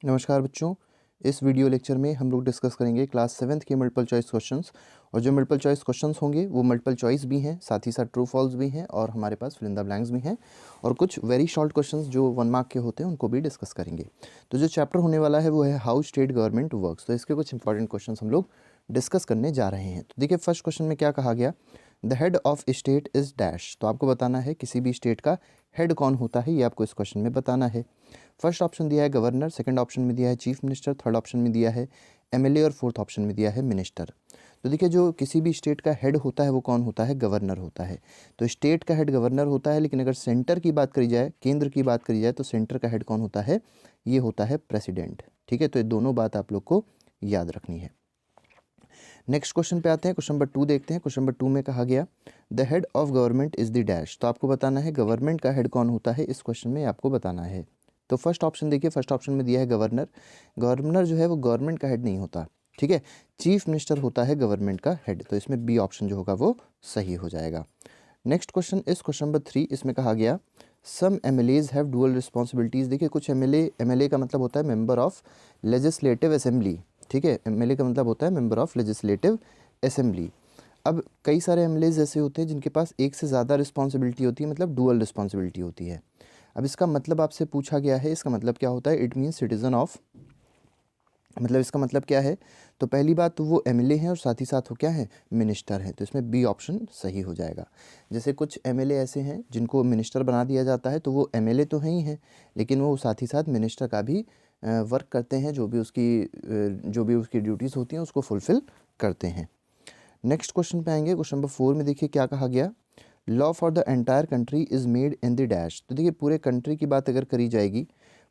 नमस्कार बच्चों। इस वीडियो लेक्चर में हम लोग डिस्कस करेंगे क्लास 7th के मल्टीपल चॉइस क्वेश्चंस। और जो मल्टीपल चॉइस क्वेश्चंस होंगे वो मल्टीपल चॉइस भी हैं, साथ ही साथ ट्रू फॉल्स भी हैं, और हमारे पास फिल इन द ब्लैंक्स भी हैं, और कुछ वेरी शॉर्ट क्वेश्चंस जो 1 मार्क के होते हैं उनको भी डिस्कस करेंगे। तो जो चैप्टर होने वाला है वो है हाउ स्टेट गवर्नमेंट वर्क्स। तो इसके कुछ इंपॉर्टेंट क्वेश्चन हम लोग डिस्कस करने जा रहे हैं। तो देखिए, फर्स्ट क्वेश्चन में क्या कहा गया, the head of state is dash. तो आपको बताना है किसी भी स्टेट का हेड कौन होता है, ये आपको इस क्वेश्चन में बताना है। फर्स्ट ऑप्शन दिया है गवर्नर, सेकंड ऑप्शन में दिया है चीफ मिनिस्टर, थर्ड ऑप्शन में दिया है एमएलए, और फोर्थ ऑप्शन में दिया है मिनिस्टर। तो देखिए, जो किसी भी स्टेट का हेड होता है वो कौन होता है, गवर्नर होता है। तो स्टेट का हेड गवर्नर होता है, लेकिन अगर सेंटर की बात करी जाए, केंद्र की बात करी जाए, तो सेंटर का हेड कौन होता है, ये होता है प्रेसिडेंट। ठीक है, तो ये दोनों बात आप लोग को याद रखनी है। नेक्स्ट क्वेश्चन पे आते हैं, क्वेश्चन नंबर 2 देखते हैं। क्वेश्चन नंबर 2 में कहा गया the head of government is the dash. तो आपको बताना है गवर्नमेंट का हेड कौन होता है, इस क्वेश्चन में आपको बताना है। तो फर्स्ट ऑप्शन देखिए, फर्स्ट ऑप्शन में दिया है गवर्नर। गवर्नर जो है वो गवर्नमेंट का हेड नहीं होता, ठीक है। चीफ मिनिस्टर होता है गवर्नमेंट का हेड। तो इसमें बी ऑप्शन जो होगा वो सही हो जाएगा। नेक्स्ट क्वेश्चन इस क्वेश्चन नंबर 3, इसमें कहा गया सम एमएलएज हैव डुअल रिस्पॉन्सिबिलिटीज़। देखिए, कुछ एमएलए का मतलब होता है मेंबर ऑफ लेजिस्लेटिव असेंबली। ठीक है, एमएलए का मतलब होता है मेंबर ऑफ लेजिस्लेटिव असेंबली। अब कई सारे एमएलएज ऐसे होते हैं जिनके पास एक से ज़्यादा रिस्पॉन्सिबिलिटी होती है, मतलब डुअल रिस्पॉन्सिबिलिटी होती है। अब इसका मतलब आपसे पूछा गया है, इसका मतलब क्या होता है, इट मीन्स सिटीजन ऑफ, मतलब इसका मतलब क्या है। तो पहली बात तो वो एमएलए हैं और साथ ही साथ वो क्या है, मिनिस्टर हैं। तो इसमें बी ऑप्शन सही हो जाएगा। जैसे कुछ एमएलए ऐसे हैं जिनको मिनिस्टर बना दिया जाता है, तो वो एमएलए तो हैं ही हैं, लेकिन वो साथ ही साथ मिनिस्टर का भी वर्क करते हैं, जो भी उसकी ड्यूटीज़ होती हैं उसको फुलफ़िल करते हैं। नेक्स्ट क्वेश्चन पे आएंगे, क्वेश्चन नंबर 4 में देखिए क्या कहा गया, law for the entire country is made in the dash. तो देखिए, पूरे कंट्री की बात अगर करी जाएगी,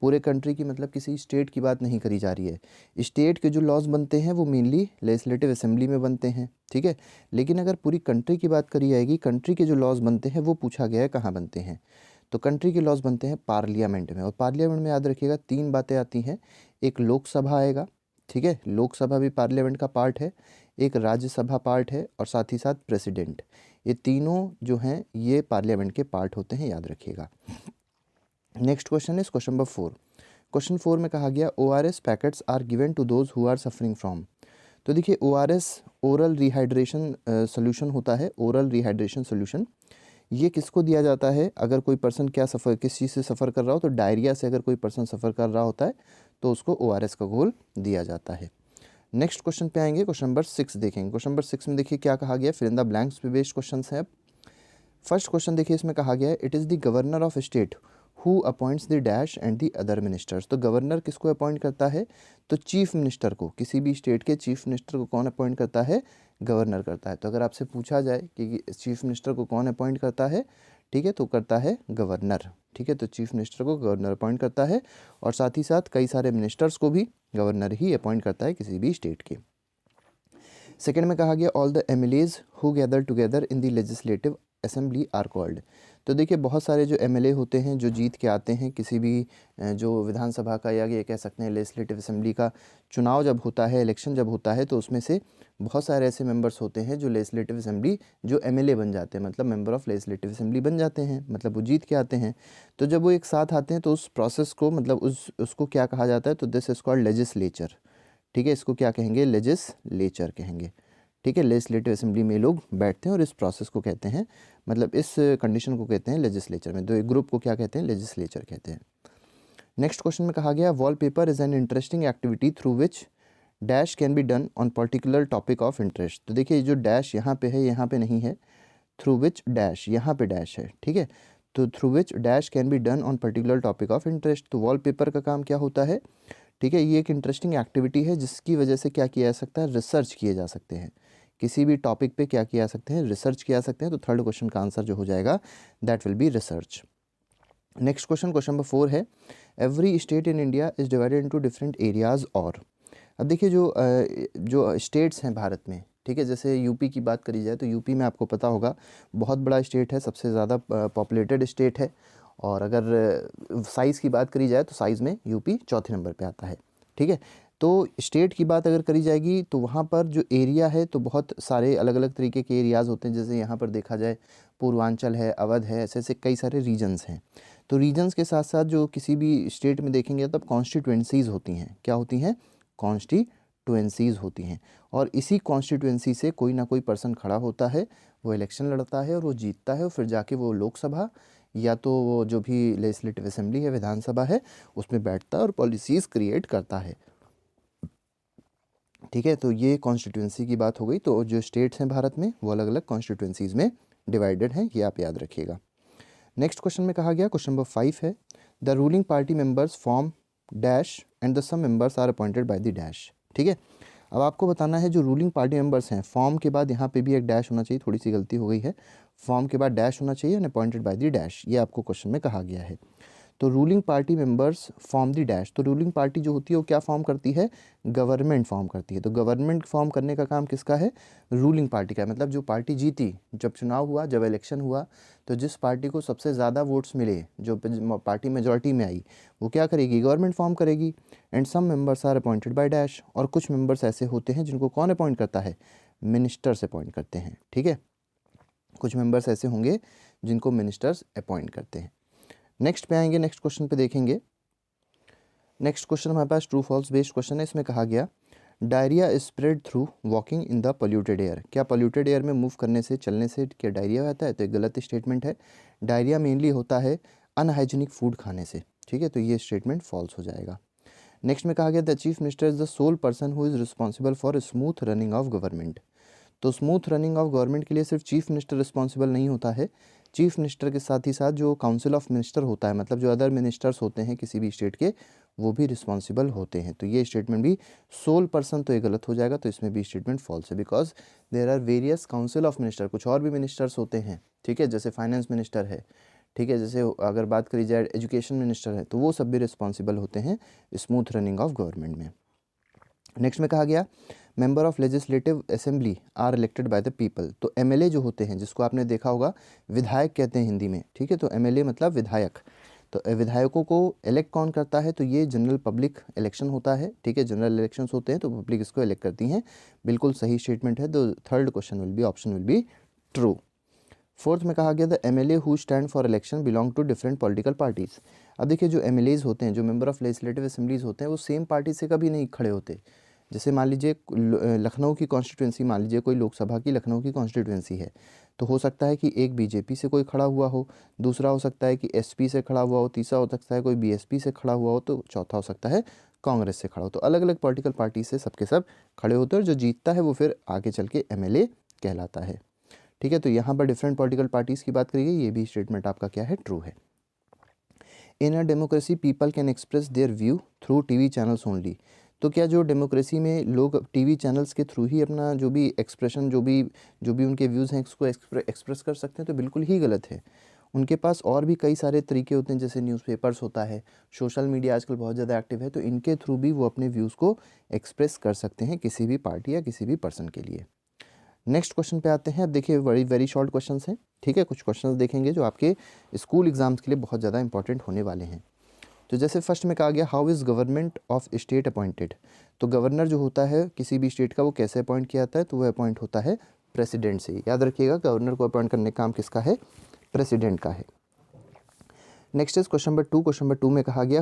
पूरे कंट्री की मतलब किसी स्टेट की बात नहीं करी जा रही है। स्टेट के जो लॉज बनते हैं वो मेनली लेजिस्लेटिव असेंबली में बनते हैं, ठीक है। लेकिन अगर पूरी कंट्री की बात करी जाएगी, कंट्री के जो लॉज बनते हैं वो पूछा गया है कहाँ बनते हैं। तो कंट्री के लॉज बनते हैं पार्लियामेंट में, और पार्लियामेंट में याद रखिएगा 3 बातें आती हैं। एक लोकसभा आएगा, ठीक है, लोकसभा भी पार्लियामेंट का पार्ट है, एक राज्यसभा पार्ट है, और साथ ही साथ प्रेसिडेंट। ये तीनों जो हैं ये पार्लियामेंट के पार्ट होते हैं, याद रखिएगा। Next question is question number 4। Question 4 में कहा गया ORS packets are given to those who are suffering from. तो देखिए, ORS ओरल रिहाइड्रेशन सोल्यूशन होता है, ओरल रिहाइड्रेशन सोल्यूशन। ये किसको दिया जाता है, अगर कोई पर्सन किस चीज़ से सफ़र कर रहा हो, तो डायरिया से अगर कोई पर्सन सफ़र कर रहा होता है तो उसको ORS का घोल दिया जाता है। नेक्स्ट क्वेश्चन पे आएंगे, क्वेश्चन नंबर 6 देखेंगे। क्वेश्चन नंबर 6 में देखिए क्या कहा गया, फिल इन द ब्लैंक्स पे बेस्ड क्वेश्चन है। अब फर्स्ट क्वेश्चन देखिए, इसमें कहा गया है it is the governor of state who appoints the dash and the other ministers. तो गवर्नर किसको अपॉइंट करता है, तो चीफ मिनिस्टर को, किसी भी स्टेट के चीफ मिनिस्टर को कौन अपॉइंट करता है, गवर्नर करता है। तो अगर आपसे पूछा जाए कि चीफ मिनिस्टर को कौन अपॉइंट करता है, ठीक है, तो करता है गवर्नर। ठीक है, तो चीफ मिनिस्टर को गवर्नर अपॉइंट करता है, और साथ ही साथ कई सारे मिनिस्टर्स को भी गवर्नर ही अपॉइंट करता है किसी भी स्टेट के। सेकेंड में कहा गया all the MLAs who gather together in the legislative assembly are called. तो देखिए, बहुत सारे जो एमएलए होते हैं जो जीत के आते हैं किसी भी जो विधानसभा का, या ये कह सकते हैं लेजिस्लेटिव असेंबली का चुनाव जब होता है, इलेक्शन जब होता है, तो उसमें से बहुत सारे ऐसे मेंबर्स होते हैं जो लेजिस्लेटिव असेंबली जो एमएलए बन जाते हैं, मतलब मेंबर ऑफ लेजिस्लेटिव असेंबली बन जाते हैं, मतलब वो जीत के आते हैं। तो जब वो एक साथ आते हैं तो उस प्रोसेस को, मतलब उसको क्या कहा जाता है, तो दिस इज कॉल्ड लेजिस्लेचर। ठीक है, इसको क्या कहेंगे, लेजिस्लेचर कहेंगे। ठीक है, लेजिस्लेटिव असेंबली में लोग बैठते हैं और इस प्रोसेस को कहते हैं, मतलब इस कंडीशन को कहते हैं लेजिस्लेचर में, तो एक ग्रुप को क्या कहते हैं, लेजिस्लेचर कहते हैं। नेक्स्ट क्वेश्चन में कहा गया wallpaper is an interesting activity through which dash can be done on particular topic of interest. तो देखिए, जो डैश यहाँ पे है, यहाँ पे नहीं है, थ्रू विच डैश, यहाँ पे डैश है, ठीक है। तो through which dash can be done on particular topic of interest. तो वॉलपेपर का काम क्या होता है, ठीक है, ये एक इंटरेस्टिंग एक्टिविटी है जिसकी वजह से क्या किया जा सकता है, रिसर्च किए जा सकते हैं। किसी भी टॉपिक पे क्या किया जा सकते हैं, रिसर्च किया जा सकते हैं। तो थर्ड क्वेश्चन का आंसर जो हो जाएगा that will be research. Next question, question number 4 है every state in India is divided into different areas. और अब देखिए, जो स्टेट्स हैं भारत में, ठीक है, जैसे यूपी की बात करी जाए तो यूपी में आपको पता होगा बहुत बड़ा स्टेट है, सबसे ज़्यादा पॉपुलेटेड स्टेट है। और अगर साइज़ की बात करी जाए तो साइज़ में यूपी चौथे नंबर पे आता है, ठीक है। तो स्टेट की बात अगर करी जाएगी तो वहाँ पर जो एरिया है तो बहुत सारे अलग अलग तरीके के एरियाज़ होते हैं। जैसे यहाँ पर देखा जाए पूर्वांचल है, अवध है, ऐसे ऐसे कई सारे रीजन्स हैं। तो रीजन्स के साथ साथ जो किसी भी स्टेट में देखेंगे तब कॉन्स्टिट्यूएंसीज़ होती हैं। क्या होती हैं? कॉन्स्टिट्यूएंसीज़ होती हैं। और इसी कॉन्स्टिट्यूएंसी से कोई ना कोई पर्सन खड़ा होता है, वो इलेक्शन लड़ता है और वो जीतता है, और फिर जाके वो लोकसभा या तो वो जो भी लेजिस्लेटिव असेंबली है, विधानसभा है, उसमें बैठता है और पॉलिसीज़ क्रिएट करता है। ठीक है, तो ये कॉन्स्टिट्यूएंसी की बात हो गई। तो जो स्टेट्स हैं भारत में वो अलग अलग कॉन्स्टिट्यूएंसीज़ में डिवाइडेड हैं, ये आप याद रखिएगा। नेक्स्ट क्वेश्चन में कहा गया, क्वेश्चन नंबर 5 है, the ruling party members form dash and the some members are appointed by the dash. ठीक है, अब आपको बताना है जो रूलिंग पार्टी मेंबर्स हैं, फॉर्म के बाद यहाँ पे भी एक डैश होना चाहिए, थोड़ी सी गलती हो गई है, फॉर्म के बाद डैश होना चाहिए and appointed by the dash, ये आपको क्वेश्चन में कहा गया है। तो ruling party members form the dash, तो रूलिंग पार्टी जो होती है वो क्या फॉर्म करती है? गवर्नमेंट फॉर्म करती है। तो गवर्नमेंट फॉर्म करने का काम किसका है? रूलिंग पार्टी का है। मतलब जो पार्टी जीती, जब चुनाव हुआ, जब इलेक्शन हुआ, तो जिस पार्टी को सबसे ज़्यादा वोट्स मिले, जो पार्टी मेजॉरिटी में आई, वो क्या करेगी? गवर्नमेंट फॉर्म करेगी। And some members are appointed by dash, और कुछ मेंबर्स ऐसे होते हैं जिनको कौन अपॉइंट करता है? मिनिस्टर्स अपॉइंट करते हैं। ठीक है, कुछ मेंबर्स ऐसे होंगे जिनको मिनिस्टर्स अपॉइंट करते हैं। नेक्स्ट पे आएंगे, नेक्स्ट क्वेश्चन पे देखेंगे। नेक्स्ट क्वेश्चन हमारे पास ट्रू फॉल्स बेस्ड क्वेश्चन है। इसमें कहा गया, diarrhoea is spread through walking in the polluted air. क्या पोल्यूटेड एयर में मूव करने से, चलने से क्या डायरिया होता है? तो एक गलत स्टेटमेंट है। डायरिया मेनली होता है अनहाइजीनिक फूड खाने से। ठीक है, तो ये स्टेटमेंट फॉल्स हो जाएगा। नेक्स्ट में कहा गया, the chief minister is the sole person who is responsible for smooth running of government. तो स्मूथ रनिंग ऑफ गवर्नमेंट के लिए सिर्फ चीफ मिनिस्टर रिस्पॉन्सिबल नहीं होता है, चीफ मिनिस्टर के साथ ही साथ जो काउंसिल ऑफ मिनिस्टर होता है, मतलब जो अदर मिनिस्टर्स होते हैं किसी भी स्टेट के, वो भी रिस्पॉन्सिबल होते हैं। तो ये स्टेटमेंट भी सोल पर्सन, तो ये गलत हो जाएगा, तो इसमें भी स्टेटमेंट फॉल्स है, because there are various council of minister, कुछ और भी मिनिस्टर्स होते हैं। ठीक है, जैसे फाइनेंस मिनिस्टर है, ठीक है, जैसे अगर बात करी जाए एजुकेशन मिनिस्टर है, तो वो सब भी रिस्पॉन्सिबल होते हैं स्मूथ रनिंग ऑफ गवर्नमेंट में। नेक्स्ट में कहा गया, member of legislative assembly are elected by the people. तो एमएलए जो होते हैं, जिसको आपने देखा होगा विधायक कहते हैं हिंदी में। ठीक है, तो एमएलए मतलब विधायक। तो विधायकों को इलेक्ट कौन करता है? तो ये जनरल पब्लिक इलेक्शन होता है। ठीक है, जनरल इलेक्शंस होते हैं तो पब्लिक इसको इलेक्ट करती हैं। बिल्कुल सही स्टेटमेंट है। तो third question will be, option will be true. Fourth में कहा गया, the MLA who stand for election belong to different political parties. अब देखिए, जो एमएलएज होते हैं, जो मेंबर ऑफ लेजिस्लेटिव असेंबलीज होते हैं, वो सेम पार्टी से कभी नहीं खड़े होते। जैसे मान लीजिए लखनऊ की कॉन्स्टिट्यूंसी, मान लीजिए कोई लोकसभा की लखनऊ की कॉन्स्टिट्यूंसी है, तो हो सकता है कि एक बीजेपी से कोई खड़ा हुआ हो, दूसरा हो सकता है कि एसपी से खड़ा हुआ हो, तीसरा हो सकता है कोई बीएसपी से खड़ा हुआ हो, तो चौथा हो सकता है कांग्रेस से खड़ा हो। तो अलग अलग पॉलिटिकल पार्टी से सबके सब खड़े होते हैं, और जो जीतता है वो फिर आगे चल के एमएलए कहलाता है। ठीक है, तो यहाँ पर डिफरेंट पॉलिटिकल पार्टीज़ की बात करिए, ये भी स्टेटमेंट आपका क्या है? ट्रू है। In a democracy people can express their view through TV channels only. तो क्या जो डेमोक्रेसी में लोग टीवी चैनल्स के थ्रू ही अपना जो भी एक्सप्रेशन, जो भी उनके व्यूज़ हैं उसको एक्सप्रेस कर सकते हैं? तो बिल्कुल ही गलत है। उनके पास और भी कई सारे तरीके होते हैं, जैसे न्यूज़पेपर्स होता है, सोशल मीडिया आजकल बहुत ज़्यादा एक्टिव है, तो इनके थ्रू भी वो अपने व्यूज़ को एक्सप्रेस कर सकते हैं किसी भी पार्टी या किसी भी पर्सन के लिए। नेक्स्ट क्वेश्चन पे आते हैं। अब देखिए, वेरी शॉर्ट क्वेश्चंस हैं। ठीक है, कुछ क्वेश्चंस देखेंगे जो आपके स्कूल एग्जाम्स के लिए बहुत ज़्यादा इंपॉर्टेंट होने वाले हैं। तो जैसे फर्स्ट में कहा गया, how is government of state appointed. तो गवर्नर जो होता है किसी भी स्टेट का, वो कैसे अपॉइंट किया जाता है? तो वो अपॉइंट होता है प्रेसिडेंट से। याद रखिएगा, गवर्नर को अपॉइंट करने का काम किसका है? प्रेसिडेंट का है। Next is question number 2। Question number 2 में कहा गया,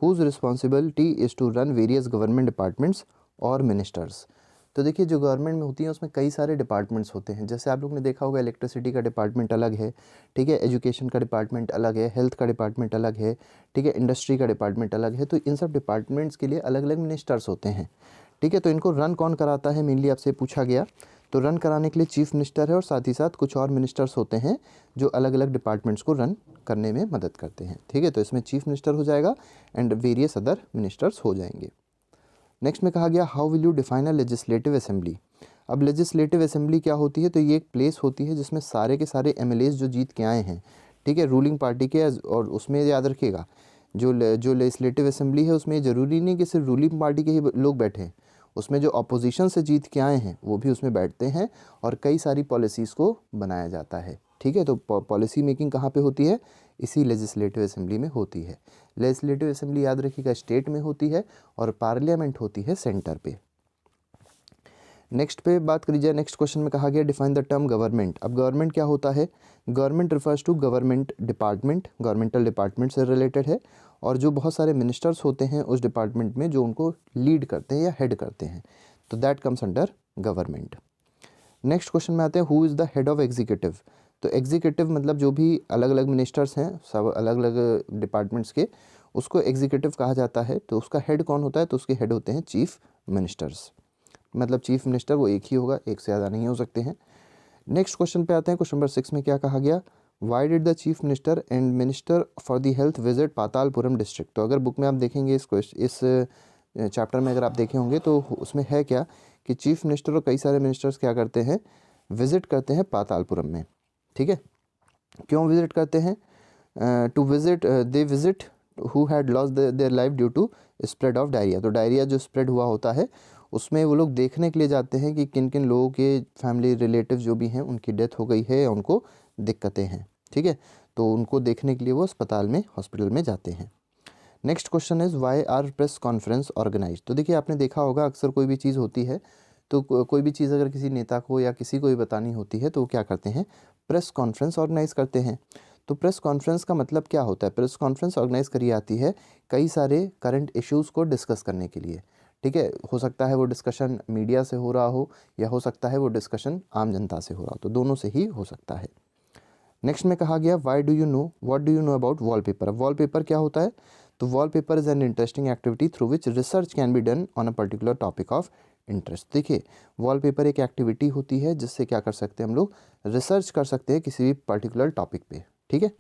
whose responsibility is to run various government departments और मिनिस्टर्स। तो देखिए, जो गवर्नमेंट में होती है उसमें कई सारे डिपार्टमेंट्स होते हैं। जैसे आप लोग ने देखा होगा, इलेक्ट्रिसिटी का डिपार्टमेंट अलग है, ठीक है, एजुकेशन का डिपार्टमेंट अलग है, हेल्थ का डिपार्टमेंट अलग है, ठीक है, इंडस्ट्री का डिपार्टमेंट अलग है। तो इन सब डिपार्टमेंट्स के लिए अलग अलग मिनिस्टर्स होते हैं। ठीक है, तो इनको रन कौन कराता है, मेनली आपसे पूछा गया। तो रन कराने के लिए चीफ मिनिस्टर है, और साथ ही साथ कुछ और मिनिस्टर्स होते हैं जो अलग अलग डिपार्टमेंट्स को रन करने में मदद करते हैं। ठीक है, तो इसमें चीफ मिनिस्टर हो जाएगा एंड वेरियस अदर मिनिस्टर्स हो जाएंगे। नेक्स्ट में कहा गया, how will you define a legislative assembly. अब लेजिस्लेटिव असेंबली क्या होती है? तो ये एक प्लेस होती है जिसमें सारे के सारे एमएलएज जो जीत के आए हैं, ठीक है, रूलिंग पार्टी के, और उसमें याद रखिएगा, जो लेजिस्लेटिव असेंबली है उसमें ज़रूरी नहीं कि सिर्फ रूलिंग पार्टी के ही लोग बैठें, उसमें जो अपोजिशन से जीत के आए हैं वो भी उसमें बैठते हैं, और कई सारी पॉलिसीज़ को बनाया जाता है। ठीक है, तो पॉलिसी मेकिंग कहाँ पे होती है? इसी लेजिस्लेटिव असेंबली में होती है। लेजिस्लेटिव असेंबली याद रखिएगा स्टेट में होती है, और पार्लियामेंट होती है सेंटर पे। नेक्स्ट पे बात करी जाए, नेक्स्ट क्वेश्चन में कहा गया डिफाइन द टर्म गवर्नमेंट। अब गवर्नमेंट क्या होता है? Government refers to government department, governmental department से रिलेटेड है, और जो बहुत सारे मिनिस्टर्स होते हैं उस डिपार्टमेंट में जो उनको लीड करते हैं या हेड करते हैं, तो that comes under government. Next question में आते हैं, who is the head of executive. तो एग्जीक्यूटिव मतलब जो भी अलग अलग मिनिस्टर्स हैं सब अलग अलग डिपार्टमेंट्स के, उसको एग्जीक्यूटिव कहा जाता है। तो उसका हेड कौन होता है? तो उसके हेड होते हैं चीफ मिनिस्टर्स। मतलब चीफ मिनिस्टर वो एक ही होगा, एक से ज़्यादा नहीं हो सकते हैं। नेक्स्ट क्वेश्चन पे आते हैं, क्वेश्चन नंबर 6 में क्या कहा गया? Why did the chief minister and minister for the health visit Patalpuram district. तो अगर बुक में आप देखेंगे इस चैप्टर में अगर आप देखे होंगे तो उसमें है क्या कि चीफ मिनिस्टर और कई सारे मिनिस्टर्स क्या करते हैं? विजिट करते हैं पातालपुरम में। ठीक है, क्यों विजिट करते हैं? To visit they visit who had lost their life due to spread of diarrhoea. तो डायरिया जो स्प्रेड हुआ होता है उसमें वो लोग देखने के लिए जाते हैं कि किन किन लोगों के फैमिली रिलेटिव जो भी हैं उनकी डेथ हो गई है या उनको दिक्कतें हैं। ठीक है, तो उनको देखने के लिए वो अस्पताल में, हॉस्पिटल में जाते हैं। Next question is why are press conference organise. तो देखिए आपने देखा होगा अक्सर कोई भी चीज़ होती है तो कोई भी चीज़ अगर किसी नेता को या किसी को भी बतानी होती है तो वो क्या करते हैं? प्रेस कॉन्फ्रेंस ऑर्गेनाइज करते हैं। तो प्रेस कॉन्फ्रेंस का मतलब क्या होता है? प्रेस कॉन्फ्रेंस ऑर्गेनाइज करी जाती है कई सारे करंट इश्यूज़ को डिस्कस करने के लिए। ठीक है, हो सकता है वो डिस्कशन मीडिया से हो रहा हो या हो सकता है वो डिस्कशन आम जनता से हो रहा हो, तो दोनों से ही हो सकता है। नेक्स्ट में कहा गया what do you know about wallpaper. अब वॉलपेपर क्या होता है? तो wallpaper is an interesting activity through which research can be done on a particular topic of interest. देखिए वॉलपेपर एक एक्टिविटी होती है जिससे क्या कर सकते हैं हम लोग? रिसर्च कर सकते हैं किसी भी पर्टिकुलर टॉपिक पे। ठीक है,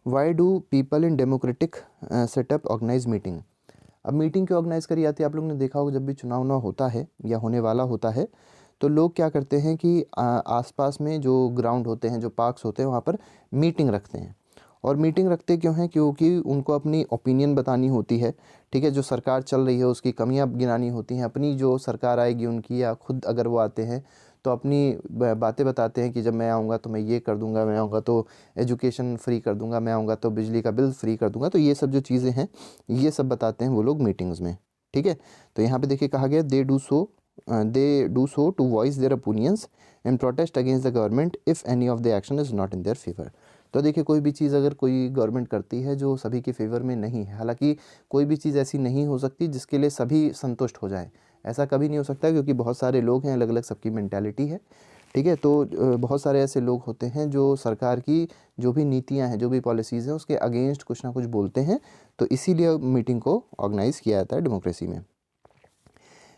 why do people in democratic setup organise meeting. अब मीटिंग क्यों ऑर्गेनाइज करी जाती है? आप लोगों ने देखा होगा जब भी चुनाव ना होता है या होने वाला होता है तो लोग क्या करते हैं कि आसपास में जो ग्राउंड होते हैं, जो पार्क्स होते हैं, वहाँ पर मीटिंग रखते हैं। और मीटिंग रखते क्यों हैं? क्योंकि उनको अपनी ओपिनियन बतानी होती है। ठीक है, जो सरकार चल रही है उसकी कमियां गिनानी होती हैं, अपनी जो सरकार आएगी उनकी, या खुद अगर वो आते हैं तो अपनी बातें बताते हैं कि जब मैं आऊँगा तो मैं ये कर दूँगा, मैं आऊँगा तो एजुकेशन फ्री कर दूँगा, मैं आऊँगा तो बिजली का बिल फ्री कर दूँगा। तो ये सब जो चीज़ें हैं ये सब बताते हैं वो लोग मीटिंग्स में। ठीक है, तो यहाँ पे देखिए कहा गया they do so to voice their opinions and protest against the government if any of the action is not in their favour. तो देखिए कोई भी चीज़ अगर कोई गवर्नमेंट करती है जो सभी के फेवर में नहीं है, हालांकि कोई भी चीज़ ऐसी नहीं हो सकती जिसके लिए सभी संतुष्ट हो जाएं, ऐसा कभी नहीं हो सकता क्योंकि बहुत सारे लोग हैं, अलग अलग सबकी मेंटालिटी है। ठीक है, तो बहुत सारे ऐसे लोग होते हैं जो सरकार की जो भी नीतियां हैं, जो भी पॉलिसीज़ हैं उसके अगेंस्ट कुछ ना कुछ बोलते हैं, तो इसीलिए मीटिंग को ऑर्गेनाइज़ किया जाता है डेमोक्रेसी में।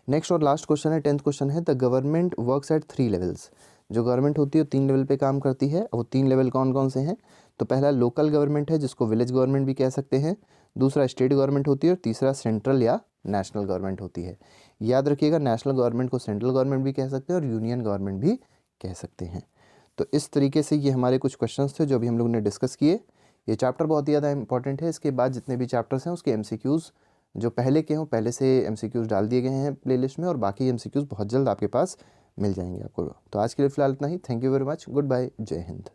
नेक्स्ट और लास्ट क्वेश्चन है, 10th क्वेश्चन है, the government works at 3 levels. जो गवर्नमेंट होती है वो 3 लेवल पे काम करती है। वो 3 लेवल कौन कौन से हैं? तो पहला लोकल गवर्नमेंट है जिसको विलेज गवर्नमेंट भी कह सकते हैं, दूसरा स्टेट गवर्नमेंट होती है और तीसरा सेंट्रल या नेशनल गवर्नमेंट होती है। याद रखिएगा नेशनल गवर्नमेंट को सेंट्रल गवर्नमेंट भी कह सकते हैं और यूनियन गवर्नमेंट भी कह सकते हैं। तो इस तरीके से ये हमारे कुछ क्वेश्चंस थे जो अभी हम लोगों ने डिस्कस किए। ये चैप्टर बहुत ही ज़्यादा इंपॉर्टेंट है। इसके बाद जितने भी चैप्टर्स हैं उसके एमसीक्यूज़ जो पहले के हों पहले से एमसीक्यूज़ डाल दिए गए हैं प्लेलिस्ट में, और बाकी एमसीक्यूज़ बहुत जल्द आपके पास मिल जाएंगे आपको। तो आज के लिए फ़िलहाल इतना ही। Thank you very much, goodbye, जय हिंद।